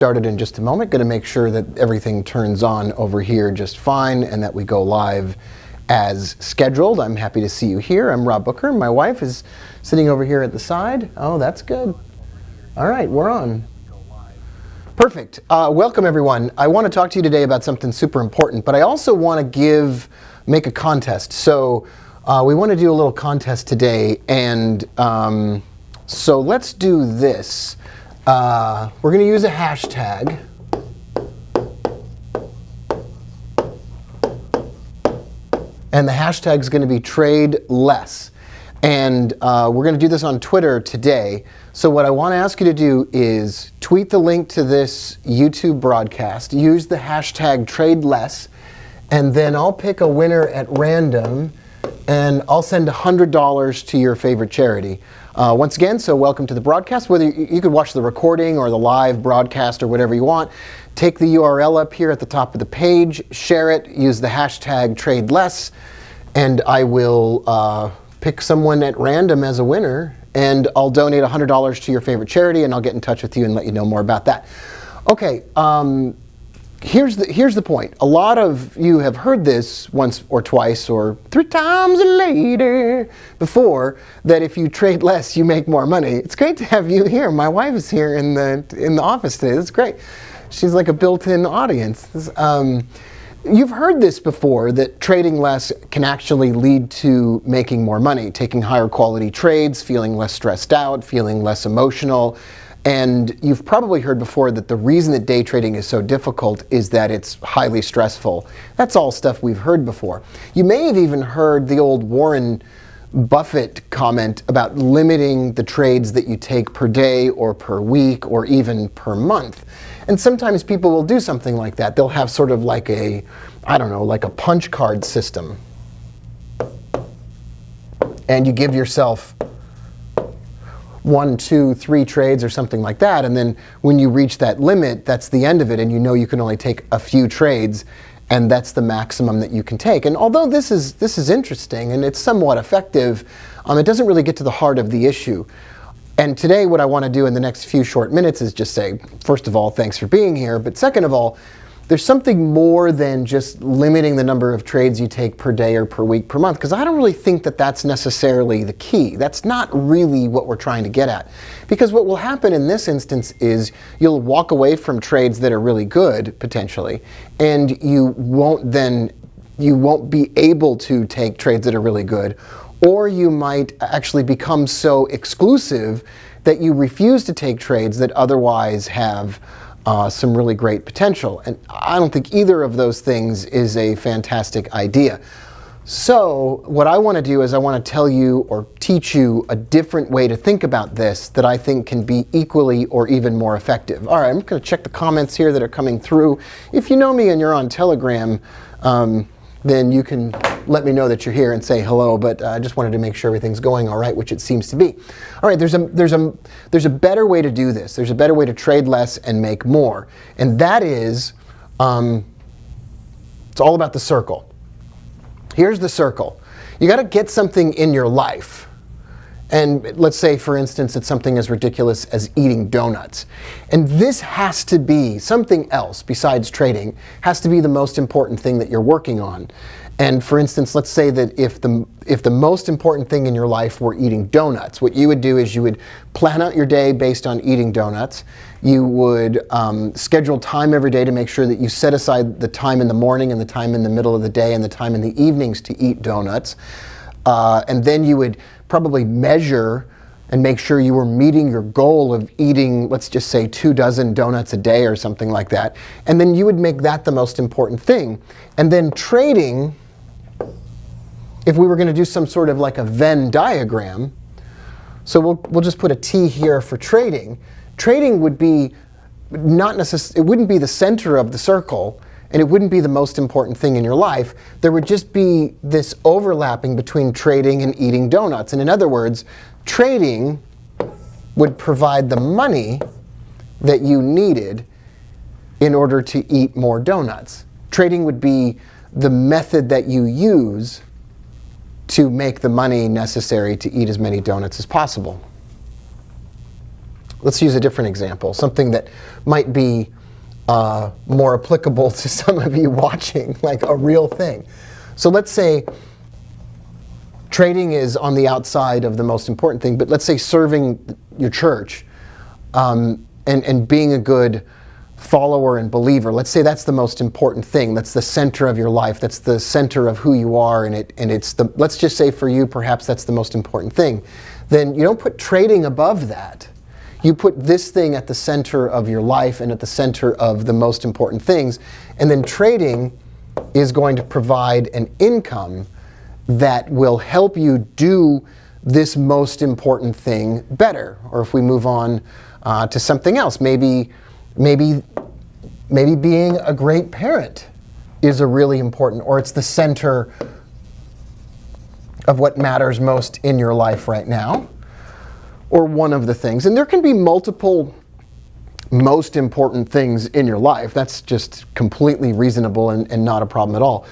Started in just a moment. Going to make sure that everything turns on over here just fine and that we go live as scheduled. I'm happy to see you here. I'm Rob Booker. My wife is sitting over here at the side. Oh, that's good. All right, we're on. Perfect. Welcome, everyone. I want to talk to you today about something super important, but I also want to make a contest. So we want to do a little contest today, and so let's do this. We're going to use a hashtag. And the hashtag is going to be trade less. And we're going to do this on Twitter today. So what I want to ask you to do is tweet the link to this YouTube broadcast, use the hashtag trade less, and then I'll pick a winner at random and I'll send $100 to your favorite charity. Once again, so welcome to the broadcast. Whether you could watch the recording or the live broadcast or whatever you want, take the URL up here at the top of the page, share it, use the hashtag TradeLess, and I will pick someone at random as a winner, and I'll donate $100 to your favorite charity, and I'll get in touch with you and let you know more about that. Okay. Here's the point. A lot of you have heard this once or twice or 3 times later before, that if you trade less, you make more money. It's great to have you here. My wife is here in the office today. It's great. She's like a built-in audience. You've heard this before, that trading less can actually lead to making more money, taking higher quality trades, feeling less stressed out, feeling less emotional. And you've probably heard before that the reason that day trading is so difficult is that it's highly stressful. That's all stuff we've heard before. You may have even heard the old Warren Buffett comment about limiting the trades that you take per day or per week or even per month. And sometimes people will do something like that. They'll have sort of like a, I don't know, like a punch card system. And you give yourself 1, 2, 3 trades or something like that, and then when you reach that limit, that's the end of it, and you know you can only take a few trades, and that's the maximum that you can take. And although this is interesting and it's somewhat effective, it doesn't really get to the heart of the issue. And today what I want to do in the next few short minutes is just say, first of all, thanks for being here, but second of all, there's something more than just limiting the number of trades you take per day or per week, per month, because I don't really think that that's necessarily the key. That's not really what we're trying to get at. Because what will happen in this instance is you'll walk away from trades that are really good, potentially, and you won't be able to take trades that are really good, or you might actually become so exclusive that you refuse to take trades that otherwise have some really great potential. And I don't think either of those things is a fantastic idea. So what I want to do is I want to tell you or teach you a different way to think about this that I think can be equally or even more effective. All right, I'm going to check the comments here that are coming through. If you know me and you're on Telegram, then you can let me know that you're here and say hello, but I just wanted to make sure everything's going all right, which it seems to be. All right, there's a better way to do this. There's a better way to trade less and make more, and that is, it's all about the circle. Here's the circle. You got to get something in your life. And let's say, for instance, it's something as ridiculous as eating donuts. And this has to be something else besides trading, has to be the most important thing that you're working on. And for instance, let's say that if the most important thing in your life were eating donuts, what you would do is you would plan out your day based on eating donuts. You would schedule time every day to make sure that you set aside the time in the morning and the time in the middle of the day and the time in the evenings to eat donuts. And then you would probably measure and make sure you were meeting your goal of eating, let's just say 24 donuts a day or something like that. And then you would make that the most important thing. And then trading, if we were going to do some sort of like a Venn diagram, so we'll just put a T here for trading. Trading would be it wouldn't be the center of the circle, and it wouldn't be the most important thing in your life. There would just be this overlapping between trading and eating donuts. And in other words, trading would provide the money that you needed in order to eat more donuts. Trading would be the method that you use to make the money necessary to eat as many donuts as possible. let's use a different example, something that might be more applicable to some of you watching, like a real thing. So let's say trading is on the outside of the most important thing, but let's say serving your church and being a good follower and believer, let's say that's the most important thing. That's the center of your life. That's the center of who you are, and it's the, let's just say for you, perhaps that's the most important thing. Then you don't put trading above that. You put this thing at the center of your life and at the center of the most important things, and then trading is going to provide an income that will help you do this most important thing better. Or if we move on to something else, maybe being a great parent is a really important, or it's the center of what matters most in your life right now, or one of the things. And there can be multiple most important things in your life. That's just completely reasonable and not a problem at all.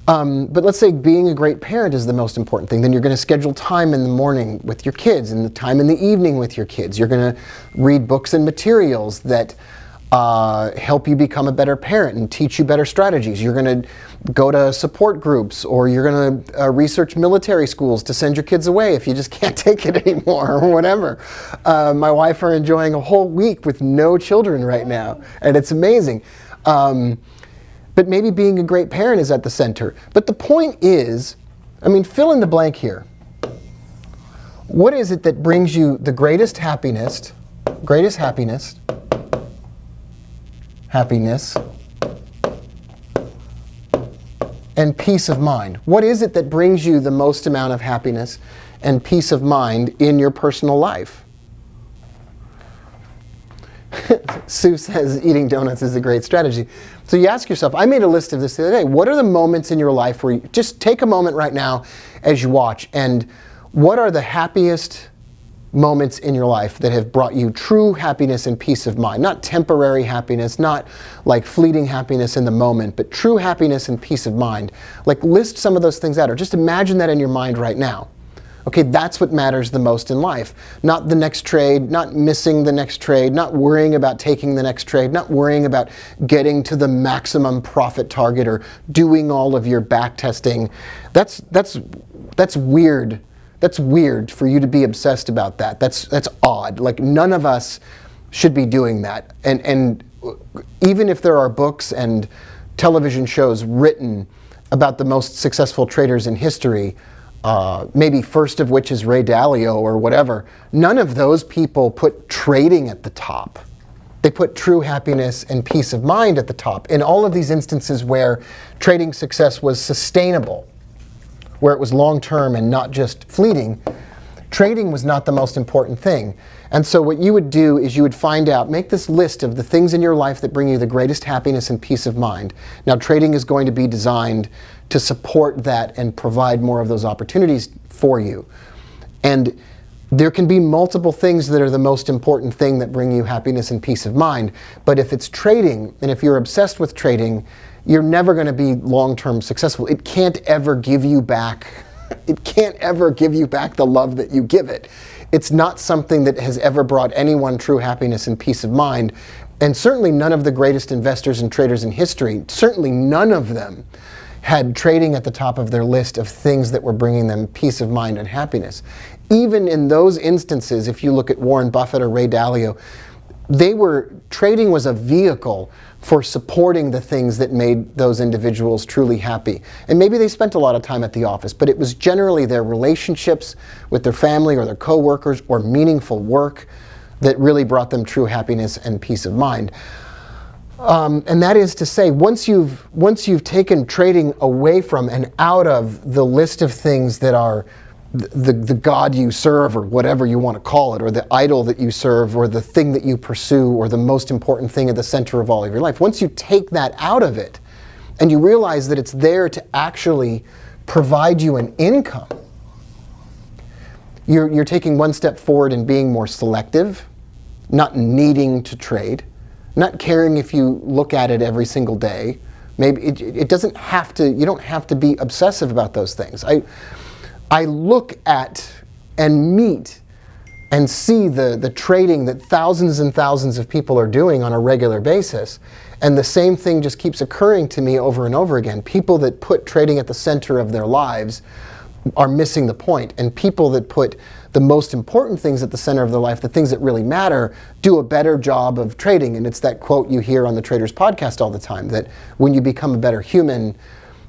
But let's say being a great parent is the most important thing. Then you're going to schedule time in the morning with your kids and the time in the evening with your kids. You're going to read books and materials that help you become a better parent and teach you better strategies. You're going to go to support groups, or you're going to research military schools to send your kids away if you just can't take it anymore, or whatever. My wife are enjoying a whole week with no children right now, and it's amazing. But maybe being a great parent is at the center. But the point is, I mean, fill in the blank here. What is it that brings you the greatest happiness, and peace of mind? What is it that brings you the most amount of happiness and peace of mind in your personal life? Sue says eating donuts is a great strategy. So you ask yourself, I made a list of this the other day. What are the moments in your life where you just take a moment right now as you watch, and what are the happiest moments in your life that have brought you true happiness and peace of mind? Not temporary happiness, not like fleeting happiness in the moment, but true happiness and peace of mind. Like, list some of those things out, or just imagine that in your mind right now. Okay, that's what matters the most in life. Not the next trade, not missing the next trade, not worrying about taking the next trade, not worrying about getting to the maximum profit target or doing all of your back testing. That's weird. That's weird for you to be obsessed about that. That's odd. Like, none of us should be doing that. And even if there are books and television shows written about the most successful traders in history, maybe first of which is Ray Dalio or whatever, none of those people put trading at the top. They put true happiness and peace of mind at the top. In all of these instances where trading success was sustainable, where it was long-term and not just fleeting, trading was not the most important thing. And so what you would do is you would find out, make this list of the things in your life that bring you the greatest happiness and peace of mind. Now, trading is going to be designed to support that and provide more of those opportunities for you. And there can be multiple things that are the most important thing that bring you happiness and peace of mind. But if it's trading, and if you're obsessed with trading, you're never going to be long-term successful. It can't ever give you back. It can't ever give you back the love that you give it. It's not something that has ever brought anyone true happiness and peace of mind. And certainly none of the greatest investors and traders in history, certainly none of them had trading at the top of their list of things that were bringing them peace of mind and happiness. Even in those instances, if you look at Warren Buffett or Ray Dalio, trading was a vehicle for supporting the things that made those individuals truly happy. And maybe they spent a lot of time at the office, but it was generally their relationships with their family or their coworkers or meaningful work that really brought them true happiness and peace of mind. And that is to say, once you've taken trading away from and out of the list of things that are the God you serve, or whatever you want to call it, or the idol that you serve, or the thing that you pursue, or the most important thing at the center of all of your life, once you take that out of it and you realize that it's there to actually provide you an income, you're taking one step forward in being more selective, not needing to trade, not caring if you look at it every single day. Maybe it doesn't have to, you don't have to be obsessive about those things. I look at and meet and see the trading that thousands and thousands of people are doing on a regular basis. And the same thing just keeps occurring to me over and over again. People that put trading at the center of their lives are missing the point. And people that put the most important things at the center of their life, the things that really matter, do a better job of trading. And it's that quote you hear on the Traders Podcast all the time, that when you become a better human,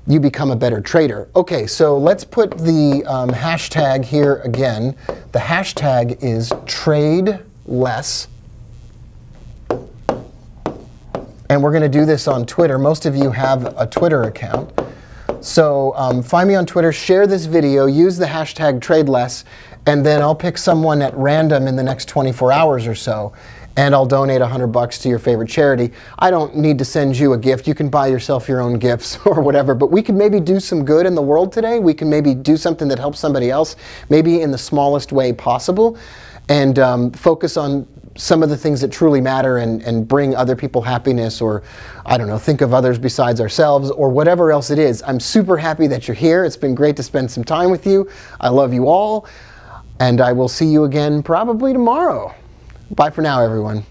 you become a better trader. Okay, so let's put the hashtag here again. The hashtag is trade less. And we're going to do this on Twitter. Most of you have a Twitter account. So find me on Twitter, share this video, use the hashtag trade less, and then I'll pick someone at random in the next 24 hours or so, and I'll donate $100 to your favorite charity. I don't need to send you a gift. You can buy yourself your own gifts or whatever, but we can maybe do some good in the world today. We can maybe do something that helps somebody else, maybe in the smallest way possible, and focus on some of the things that truly matter and bring other people happiness, or, I don't know, think of others besides ourselves, or whatever else it is. I'm super happy that you're here. It's been great to spend some time with you. I love you all, and I will see you again probably tomorrow. Bye for now, everyone.